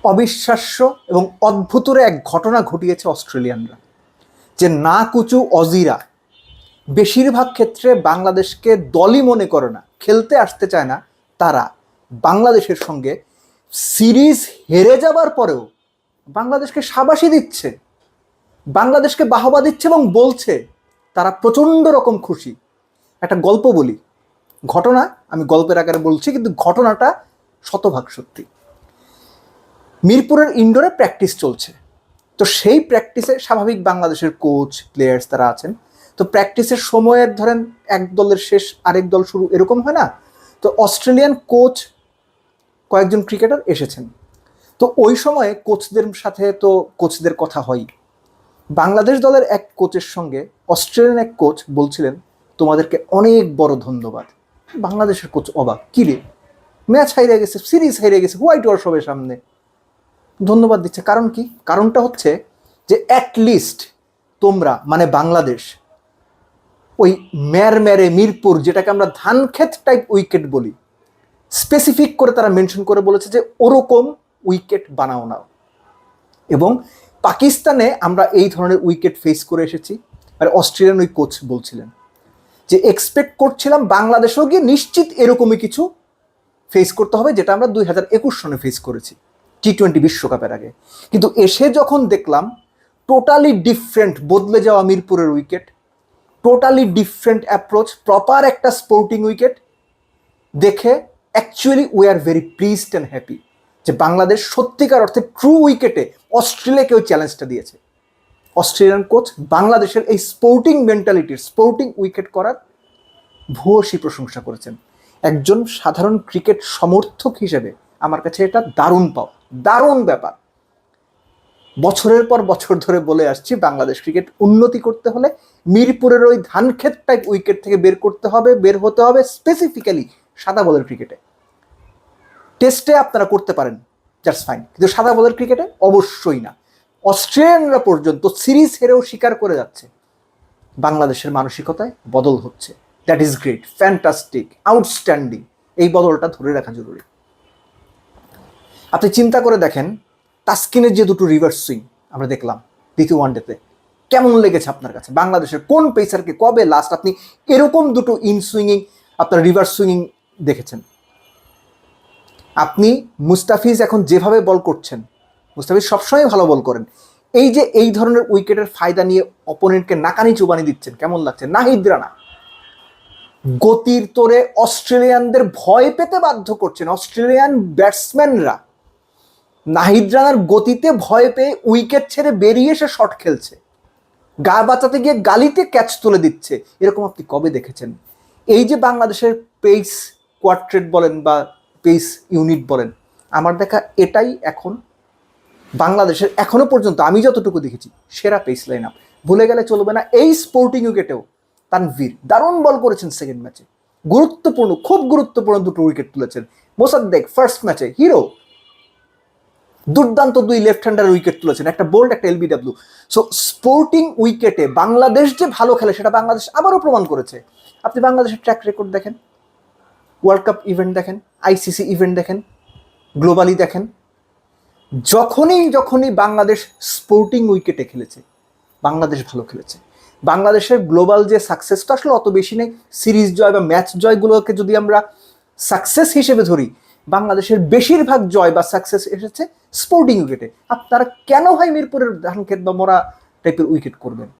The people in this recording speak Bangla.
অবিশ্বাস্য এবং অদ্ভুতরে এক ঘটনা ঘটিয়েছে অস্ট্রেলিয়ানরা, যে না কুচু অজিরা বেশিরভাগ ক্ষেত্রে বাংলাদেশকে দলই মনে করে না, খেলতে আসতে চায় না। তারা বাংলাদেশের সঙ্গে সিরিজ হেরে যাবার পরেও বাংলাদেশকে শাবাশি দিচ্ছে, বাংলাদেশকে বাহবা দিচ্ছে এবং বলছে তারা প্রচণ্ড রকম খুশি। একটা গল্প বলি, ঘটনা আমি গল্পের আকারে বলছি, কিন্তু ঘটনাটা শতভাগ সত্যি। মিরপুরের ইনডোরে প্র্যাকটিস চলছে, তো সেই প্র্যাকটিসে স্বাভাবিক বাংলাদেশের কোচ প্লেয়ার্স তারা আছেন। তো প্র্যাকটিসের সময়ের ধরেন এক দলের শেষ আরেক দল শুরু, এরকম হয় না? তো অস্ট্রেলিয়ান কোচ কয়েকজন ক্রিকেটার এসেছেন, তো ওই সময়ে কোচদের সাথে তো কোচদের কথা হয়। বাংলাদেশ দলের এক কোচের সঙ্গে অস্ট্রেলিয়ান এক কোচ বলছিলেন, তোমাদেরকে অনেক বড় ধন্যবাদ। বাংলাদেশের কোচ অবাক, কী রে, ম্যাচ হাইরে গেছে, সিরিজ হাইরে গেছে, হোয়াইট ওয়াশ হবে সামনে, ধন্যবাদ দিচ্ছে। কারণ কি? কারণটা হচ্ছে যে অ্যাটলিস্ট তোমরা মানে বাংলাদেশ ওই মেরে মিরপুর, যেটাকে আমরা ধানক্ষেত টাইপ উইকেট বলি, স্পেসিফিক করে তারা মেনশন করে বলেছে যে ওরকম উইকেট বানাও না। এবং পাকিস্তানে আমরা এই ধরনের উইকেট ফেস করে এসেছি। আর অস্ট্রেলিয়ান ওই কোচ বলছিলেন যে এক্সপেক্ট করছিলাম বাংলাদেশেও গিয়ে নিশ্চিত এরকমই কিছু ফেস করতে হবে, যেটা আমরা 2021 সনে ফেস করেছি T20 বিশ্বকাপের আগে। কিন্তু এসে যখন দেখলাম টোটালি ডিফারেন্ট, বদলে যাওয়া মিরপুরের wicket, totally different approach, proper একটা স্পোর্টিং উইকেট দেখে actually we are very pleased and happy যে বাংলাদেশ সত্যিকার অর্থে ট্রু উইকেটে অস্ট্রেলিয়াকে ওই চ্যালেঞ্জটা দিয়েছে। অস্ট্রেলিয়ান কোচ বাংলাদেশের এই স্পোর্টিং মেন্টালিটির, স্পোর্টিং উইকেট করার ভূয়সী প্রশংসা করেছেন। একজন সাধারণ ক্রিকেট সমর্থক হিসেবে আমার কাছে এটা দারুণ পাওয়া, দারুণ ব্যাপার। বছরের পর বছর ধরে বলে আসছি, বাংলাদেশ ক্রিকেট উন্নতি করতে হলে মিরপুরের ওই ধানক্ষেত টাইপ উইকেট থেকে বের হতে হবে স্পেসিফিক্যালি সাদা বলের ক্রিকেটে। টেস্টে আপনারা করতে পারেন, জাস্ট ফাইন, কিন্তু সাদা বলের ক্রিকেটে অবশ্যই না। অস্ট্রেলিয়ানরা পর্যন্ত সিরিজ হেরেও স্বীকার করে যাচ্ছে বাংলাদেশের মানসিকতায় বদল হচ্ছে। That is great, fantastic, outstanding. এই বদলটা ধরে রাখা জরুরি। আপনি চিন্তা করে দেখেন, তাসকিনের যে দুটো রিভার্স সুইং আমরা দেখলাম দ্বিতীয় ওয়ানডেতে, কেমন লেগেছে আপনার কাছে? বাংলাদেশের কোন পেসারকে কবে লাস্ট আপনি এরকম দুটো ইন সুইংিং, আপনার রিভার্স সুইংিং দেখেছেন? আপনি মুস্তাফিজ এখন যেভাবে বল করছেন, মুস্তাফিজ সবসময় ভালো বল করেন, এই যে এই ধরনের উইকেটের ফায়দা নিয়ে অপোনেন্টকে নাকানি চুবানি দিচ্ছেন, কেমন লাগছে? নাহিদ রানা গতির তোরে অস্ট্রেলিয়ানদের ভয় পেতে বাধ্য করছেন। অস্ট্রেলিয়ান ব্যাটসম্যানরা নাহিদ রানার গতিতে ভয় পেয়ে উইকেট ছেড়ে বেরিয়ে এসে শট খেলছে, গা বাঁচাতে গিয়ে গালিতে ক্যাচ তুলে দিচ্ছে। এরকম আপনি কবে দেখেছেন? এই যে বাংলাদেশের পেস কোয়ার্ট্রেট বলেন বা পেস ইউনিট বলেন, আমার দেখা এটাই এখন বাংলাদেশের এখনো পর্যন্ত আমি যতটুকু দেখেছি সেরা পেস লাইন আপ। ভুলে গেলে চলবে না, এই স্পোর্টিং উইকেটেও তানভীর দারুণ বল করেছেন সেকেন্ড ম্যাচে, গুরুত্বপূর্ণ, খুব গুরুত্বপূর্ণ দুটো উইকেট তুলেছেন। মোসাদ্দেক ফার্স্ট ম্যাচে হিরো, দুর্দান্ত দুই লেফট হ্যান্ডার উইকেট তুলেছেন, একটা বোল্ড একটা এলবিডব্লিউ। সো স্পোর্টিং উইকেটে বাংলাদেশ যে ভালো খেলে সেটা বাংলাদেশ আবারও প্রমাণ করেছে। আপনি বাংলাদেশের ট্র্যাক রেকর্ড দেখেন, ওয়ার্ল্ড কাপ ইভেন্ট দেখেন, আইসিসি ইভেন্ট দেখেন, গ্লোবালি দেখেন, যখনই বাংলাদেশ স্পোর্টিং উইকেটে খেলেছে বাংলাদেশ ভালো খেলেছে। বাংলাদেশের গ্লোবাল যে সাকসেসটা আসলে অত বেশি নেই, সিরিজ জয় বা ম্যাচ জয়গুলোকে যদি আমরা সাকসেস হিসেবে ধরি, বাংলাদেশের বেশিরভাগ জয় বা সাকসেস এসেছে স্পোর্টিং উইকেটে। আপনারা কেন ভাই মিরপুরের ধানক্ষেত বা মোরা টাইপের উইকেট করবেন?